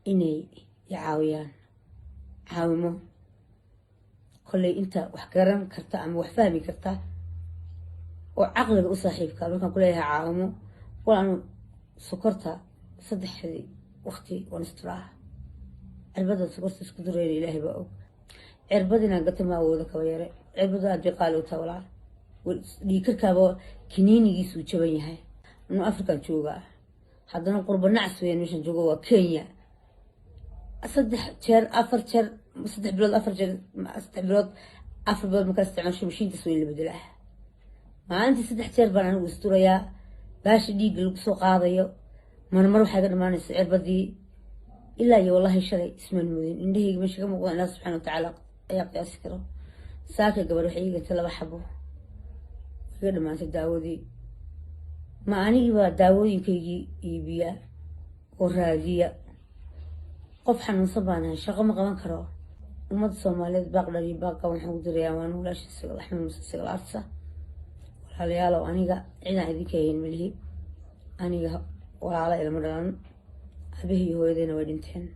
إني يعاويان عاومو كلي أنت وحكرم كرتا أم وحفامي كرتا وعقلك أصاحبك لكن كلها عاومو وأنا سكرتها صدح هذه وقتي ونستراح عربدة سكرت اسكدرين إلهي بقى عربدنا قلت ما أود كويرة عربدة أدري قالوا تولع وليكر كابو كنيني يسوي شبيه هاي إنه أفريقيا جوجا حدنا قرب النعس وين مش جوجا كينيا أصدح شر أفر شر صدح بلاد أفر شر صدح بلاد أفر بلاد مكان استعمال شو مشين تسوي اللي بدله ما أنت صدح شر بنا وستوريا باش ديق السوق هذا ما نروح حاجة ما نسعر بدي إلا يا والله شري اسم المدين إنه هي مش كم الله سبحانه وتعالى يعطي أسكره ساكت قبل وحيي قلت له بحبه كده ما تداودي ما أنا يبغى داودي كي يبيع وراجية قف حن صبانا شغل ما كره وما الصوماليات بقدر يبقى ونحوض رياوان ولا شيء سوى إحنا مسلسل عرسة ولا ليالو أنا عنا ذي كين ملهي أنا ولا على إلى مران أبيه هو يدين ودينتين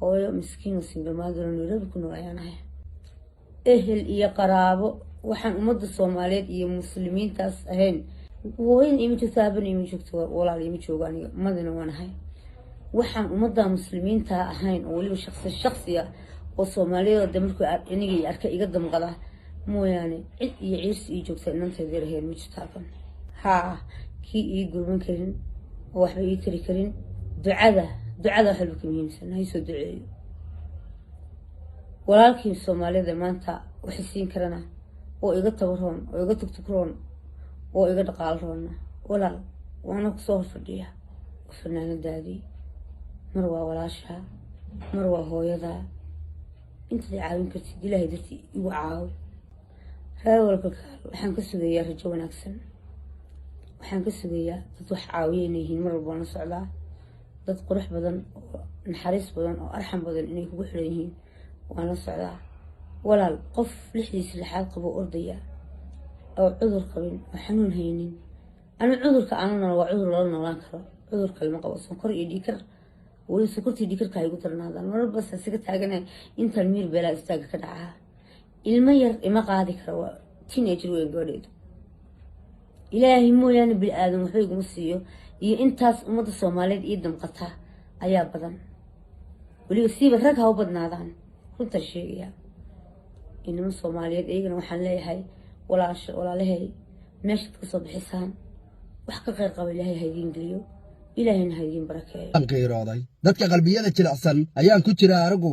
هو مسكين وسنجل ما قدروا يرد كنا ويانا أهل إيا قرابه وحن أمد الصوماليات إيا مسلمين تاس أهين وين إيمتو ثابن إيمتو ولا إيمتو غاني مدنا وانا هاي وحن أمد مسلمين تا أهين أولي الشخصية والصومالية دمركو إنيجي أركا يقدم غلا مو يعني يعيش يجوك سنن تدير هي الميتو ثابن ها كي يقولون كرين وحبا يتري كرين دعاء حلو كمين سنة هيسو دعاء ولكن الصومالية ما أنت وحسين كرنا وإيجا تبرهون وإيجا تكتكرون وإيجا دقالرون ولا وأنا كصور فرديها وفنان دادي مروى ولاشها مروى هو يدا أنت اللي عاوين كرتي دي لهي درتي يوعاو هذا والكل وحن كسوغيا رجوان أكسن وحن كسوغيا تطوح عاوينيهين مروا بانا سعلا dad qurux badan oo naxariis badan oo arxam badan inay kugu xiran yihiin waana socdaa walaal qof lixdiisa lixaad qabo ordaya oo cudur qabin oo xanuun haynin ana cudurka aanana waa cudur la noolaan karo cudurka lama qabo sonkor iyo dhiikar wali sonkortii dhiikarka ay ugu darnaadaan mar bas isaga taaganay inta miir beela istaaga ka dhacaa ilma yar ima qaadi karo waa teenager weyn gabadheedu ilaahay mooyaane bil aadan wuxuu igu siiyo iyo intaas umada Soomaaliyeed iyo damqata ayaa badan waliba siiba rag ha u badnaadaan runta sheegaya inama Soomaaliyeed ayagana waxaan leeyahay walaalahay meesha ka soo bixisaan wax ka qeyr qaba ilaahay haydin geliyo ilaahayna haydin barakeeyo aan ka iraaday dadka qalbiyada jilicsan ayaan ku jira aragu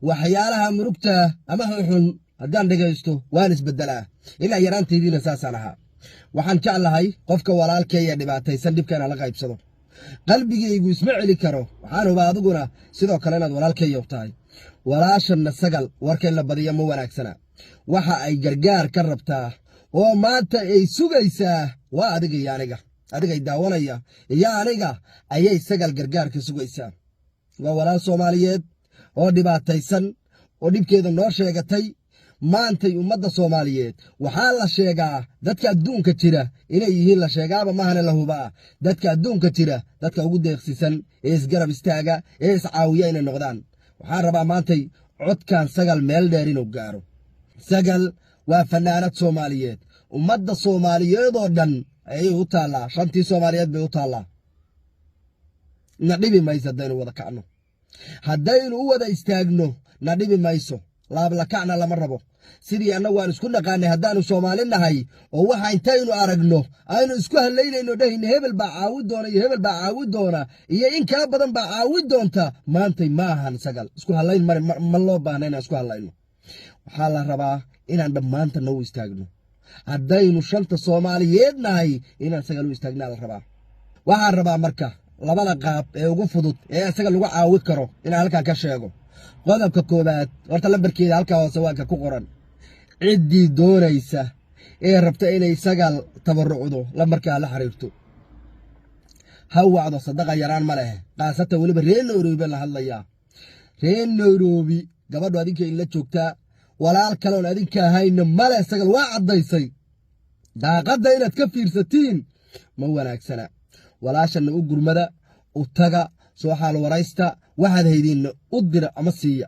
waxyaalaha murugta ama xun haddaan dhageysto waan isbedelaa ilaa yaraanteediina saasaan ahaa waxaan jeclahay qofka walaalkeeya dhibaataysan dhibkana la qaybsado qalbigaygu isma celi karo waxaan hubaa adiguna sidoo kale inaad walaalkeeya tahay walaashana sagal warkeen la badiyo ma wanaagsana waxa ay gargaar ka rabtaa oo maanta ay sugaysaa waa adiga adigay daawanaya iyo aniga ayay sagal gargaar ka sugaysaa waa walaal Soomaaliyeed oo dhibaataysan oo dhibkeeda noo sheegatay maantay ummadda Soomaaliyeed waxaa la sheegaa dadka adduunka jira inay yihiin la sheegaaba mahana la hubaa dadka adduunka jira dadka ugu deeqsisan ee isgarab istaaga ee iscaawiya inay noqdaan waxaan rabaa maantay codkan sagal meel dheer inuu gaaro sagal waa fanaanad Soomaaliyeed ummadda Soomaaliyeed oo dhan ayay u taalaa shantii Soomaaliyeed bay u taalaa nadhibi mayso haddaynu wada kacno haddaynu u wada istaagno nadhibi mayso laabla kacna lama rabo sidii annagu waan isku naqaanay haddaanu Soomaali nahay oo waxa intaynu aragno aynu isku haleynayno dhahayna hebel baa caawi doona iyo hebel baa caawi doona iyo in ka badan baa caawi doonta maantay ma ahan sagal isku haleyn ma loo baahnayna isku halayno waxaa la rabaa inaan dhammaanta noo istaagno haddaynu shanta Soomaaliyeed nahay inaan sagal u istaagnaa la rabaa waxaan rabaa marka labada qaab ee ugu fudud ee sagal lagu caawi karo inaan halkan ka sheego qodobka koobaad horta lambarkeeda halka hoose waa ka ku qoran cidii doonaysa ee rabta inay sagal tabarucdo lambarka la xiriirto ha wacdo sadaqa yaraan ma leh qaasata waliba reer Nairobi la hadlaya reer Nairobi gabadhu adinka in la joogtaa walaal kale oo adinka hayna ma leh sagal waa cadaysay daaqada inaad ka fiirsatiin ma wanaagsana walaashana u gurmada u taga soo xaal waraysta waxaad haydiin u dira ama siiya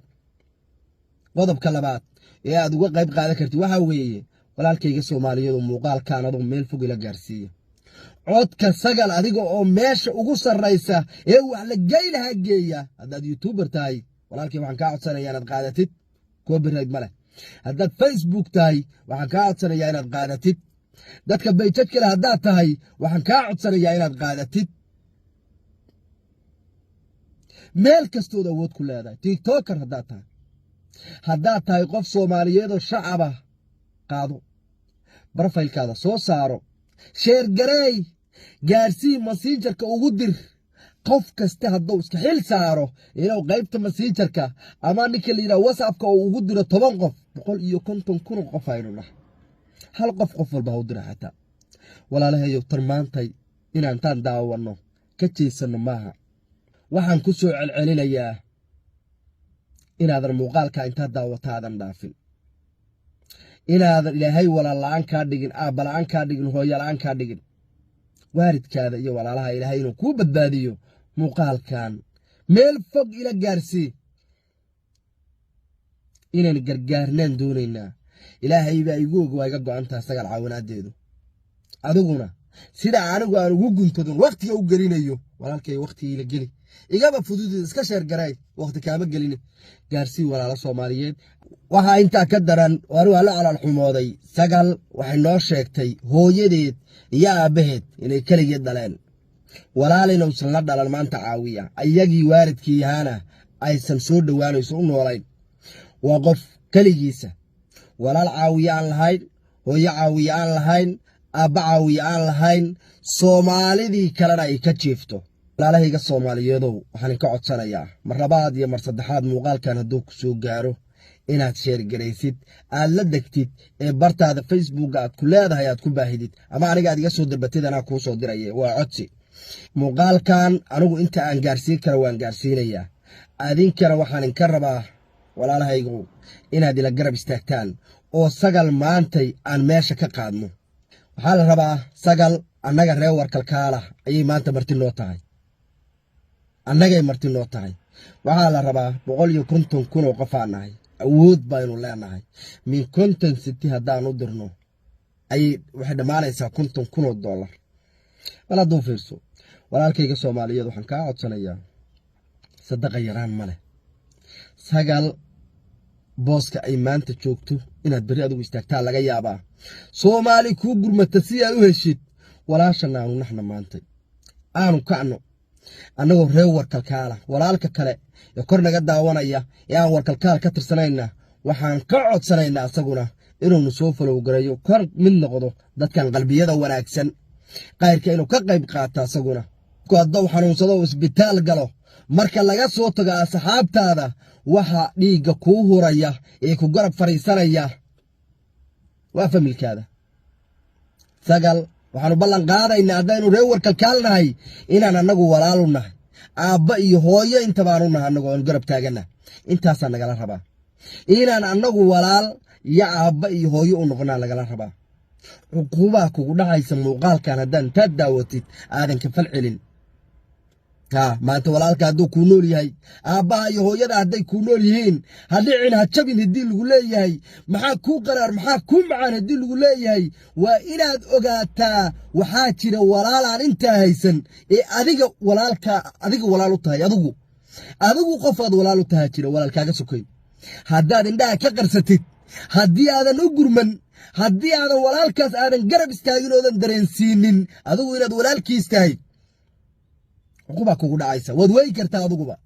qodobka labaad ee aad uga qayb qaadan kartid waxa weeye walaalkayga Soomaaliyeed muuqaalkan adoo meel fog ila gaarsiiya codka sagal adiga oo meesha ugu sarreysa ee wax la geynaha geeya haddaad youtuber tahay walaalkay waxaan kaa codsanayaa inaad qaadatid copyright male haddaad Facebook tahay waxaan kaa codsanayaa inaad qaadatid dadka bayjad kale haddaad tahay waxaan kaa codsanayaa inaad qaadatid meel kastood awood ku leedahay tiktoker haddaad tahay qof Soomaaliyeed oo shacab ah qaado barfaylkaada soo saaro sheer gareey gaarsii messengerka ugu dir qof kasta hadduu iska xil saaro inuu qaybta messengerka ama ninka la yiraahdo WhatsAppka uu ugu diro 10 qof 150,000 qof aynu nahay hal qof walba u dira xataa walaalahayo tarmaantay inaan taan daawano ka jeesano maaha waxaan ku soo celcelinayaa inaadan muuqaalka inta daawataadan dhaafin inaadan ilaahay walaalaan ka dhigin aabalaan ka dhigin hooyalaan ka dhigin waaridkaada iyo walaalaha ilaahay inuu ku badbaadiyo muuqaalkan meel fog ila gaarsii inaan gargaarnaan doonaynaa ilaahay baa igu og waa iga go'antaa sagal caawinaadeedu adiguna sida anigu aan ugu guntadon waqtiga u gelinayo walaalkay waqtiga ila geli igaba fudud iska sheer garay waqti kaama gelin gaarsii walaalo Soomaaliyeed waxa inta ka daran waa la calaal xumooday sagal waxay noo sheegtay hooyadeed iyo aabaheed inay kaligeed dhaleen walaalina uusan la dhalan maanta caawiya ayagii waalidkii yaana aysan soo dhawaanayso u noolayn waa qof kaligiisa walaal caawiya aan lahayn hooyo caawiya aan lahayn aabba caawiya aan lahayn Soomaalidii kalena ay ka jiifto walaalahayga Soomaaliyeedow waxaan ka codsanayaa mar labaad iyo mar saddexaad muuqaalkan hadduu ku soo gaaro inaad sheer garaysid aad la degtid ee bartaada Facebook aad ku leedahay aad ku baahidid ama aniga aad iga soo dalbatid anaa kuu soo diraya waa codsi muuqaalkan anigu inta aan gaarsiin karo waan gaarsiinayaa adinkana waxaan ka rabaa walaalahaygu inaad ila garab istaagtaan oo sagal maantay aan meesha ka qaadno waxaa la rabaa sagal annaga reer warkalkaala ayay maanta marti noo tahay annagay marti noo tahay waxaa la rabaa 150,000 oo qof aan nahay awood baynu leenahay min content city haddaan u dirno ay waxay dhamaanaysaa $50,000 wala duu fiirso walaalkayga Soomaaliyeed waxaan ka codsanayaa sadaqa yaraan male sagal booska ay maanta joogto inaad bari adigu istaagtaa laga yaabaa Soomaali ku gurmata si ay u heshid walaashana aanu naxna maantay aanu kacno annagoo reer warkalkaala walaalka kale ee kor naga daawanaya ee aan warkalkaal ka tirsanayna waxaan ka codsanaynaa asaguna inuu soo follow gareeyo kor mid noqdo dadkan qalbiyada wanaagsan qayrka inuu ka qayb qaato asaguna ku hadduu xanuunsado isbitaal galo marka laga soo tago asxaabtaada waxa dhiiga ku huraya ee ku garab fariisanaya waa familkaada sagal waxaanu ballan qaadaynaa haddaynu reer warkalkaalnahay inaan annagu walaalu nahay aabba iyo hooyo inta baanu nahay annagoo aan garab taagana intaasaa nagala rabaa inaan annagu walaal iyo aabba iyo hooyo u noqonaa lagala rabaa cuquubaa kugu dhacaysa muuqaalkan haddaan intaad daawatid aadan ka falcelin maanta walaalka hadduu kuu nool yahay aabbaha iyo hooyada hadday kuu nool yihiin ha dhicin ha jabin haddii lagu leeyahay maxaa kuu qaraar maxaa kuu macaan haddii lagu leeyahay waa inaad ogaataa waxaa jira walaalaan intaa haysan ee adiga walaal u tahay adigu qofaad walaal u tahay jira walaalkaaga sokayn haddaad indhaha ka qarsatid haddii aadan u gurman haddii aadan walaalkaas aadan garab istaagin oodan dareensiinin adigu inaad walaalkiis tahay cuquba kugu dhacaysa waad way kartaa adiguba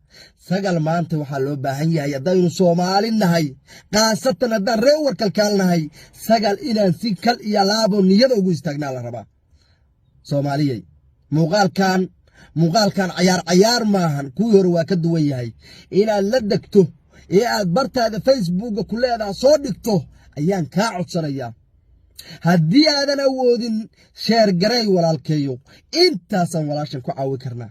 sagal maanta waxaa loo baahan yahay haddaynu Soomaali nahay qaasatan haddaan reer warkalkaal nahay sagal inaan si kal iyo laabo niyada ugu istaagnaa la rabaa Soomaaliyay muuqaalkan cayaar maahan kuwii hore waa ka duwan yahay inaad la degto ee aad bartaada Facebook ku leedahay soo dhigto ayaan kaa codsanayaa haddii aadan awoodin sheer garay walaalkeeyo intaasan walaashan ku caawi karnaa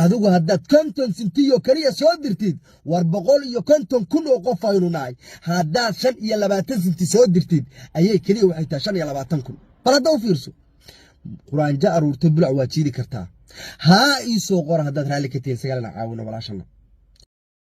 adigu haddaad 50 sentiyo kaliya soo dirtid war 150,000 oo qof aynu nahay haddaad 25 senti soo dirtid ayay kaliya waxay tahay 25,000 balada u fiirso quraanja aruurtay bulac waa jiidi kartaa ها إيسو قرا هداد رالي كتير سجلنا عاونا ولا شنا